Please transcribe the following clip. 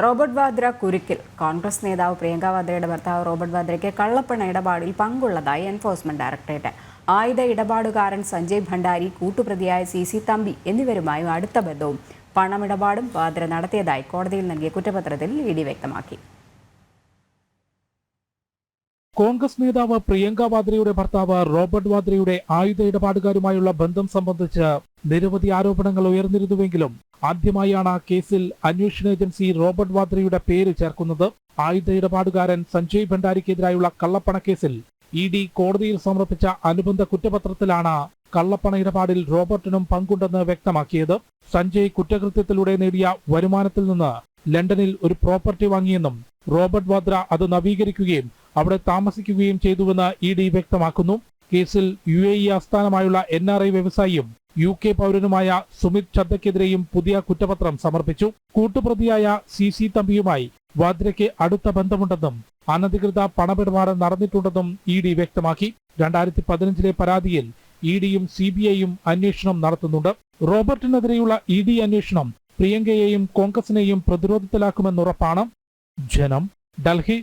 Robert Vadra കുരുക്കിൽ Congress നേതാവ് പ്രിയങ്ക വാദ്രയുടെ ഭർത്താവ് Robert വാദ്രയ്ക്ക് കള്ളപ്പണ ഇടപാടിൽ പങ്കുള്ളതായി എൻഫോഴ്സ്മെന്റ് ഡയറക്ടറേറ്റ്. ആയുധ ഇടപാടുകാരൻ സഞ്ജയ് ഭണ്ഡാരി, കൂട്ടുപ്രതിയായ CC തമ്പി എന്നിവരുമായും അടുത്ത ബന്ധവും പണമിടപാടും വാദ്ര നടത്തിയതായി കോടതിയിൽ നൽകിയ കുറ്റപത്രത്തിൽ ED വ്യക്തമാക്കി. കോൺഗ്രസ് നേതാവ് പ്രിയങ്ക വാദ്രയുടെ ഭർത്താവ് റോബർട്ട് വാദ്രയുടെ ആയുധ ഇടപാടുകാരുമായുള്ള ബന്ധം സംബന്ധിച്ച് നിരവധി ആരോപണങ്ങൾ ഉയർന്നിരുന്നുവെങ്കിലും ആദ്യമായാണ് കേസിൽ അന്വേഷണ ഏജൻസി റോബർട്ട് വാദ്രയുടെ പേര് ചേർക്കുന്നത്. ആയുധ ഇടപാടുകാരൻ സഞ്ജയ് ഭണ്ഡാരിക്കെതിരായുള്ള കള്ളപ്പണ കേസിൽ ED കോടതിയിൽ സമർപ്പിച്ച അനുബന്ധ കുറ്റപത്രത്തിലാണ് കള്ളപ്പണ ഇടപാടിൽ റോബർട്ടിനും പങ്കുണ്ടെന്ന് വ്യക്തമാക്കിയത്. സഞ്ജയ് കുറ്റകൃത്യത്തിലൂടെ നേടിയ വരുമാനത്തിൽ നിന്ന് ലണ്ടനിൽ ഒരു പ്രോപ്പർട്ടി വാങ്ങിയെന്നും റോബർട്ട് വാദ്ര അത് നവീകരിക്കുകയും അവിടെ താമസിക്കുകയും ചെയ്തുവെന്ന് ED വ്യക്തമാക്കുന്നു. കേസിൽ UAE ആസ്ഥാനമായുള്ള NRI വ്യവസായിയും UK പൗരനുമായ സുമിത് ഛദ്ദയ്ക്കെതിരെയും പുതിയ കുറ്റപത്രം സമർപ്പിച്ചു. കൂട്ടുപ്രതിയായ CC തമ്പിയുമായി വാദ്രയ്ക്ക് അടുത്ത ബന്ധമുണ്ടെന്നും അനധികൃത പണമിടപാട് നടന്നിട്ടുണ്ടെന്നും ED വ്യക്തമാക്കി. 2015 പരാതിയിൽ EDയും CBIയും അന്വേഷണം നടത്തുന്നുണ്ട്. റോബർട്ടിനെതിരെയുള്ള ED അന്വേഷണം പ്രിയങ്കയെയും കോൺഗ്രസിനെയും പ്രതിരോധത്തിലാക്കുമെന്നുറപ്പാണ്. ജനം, ഡൽഹി.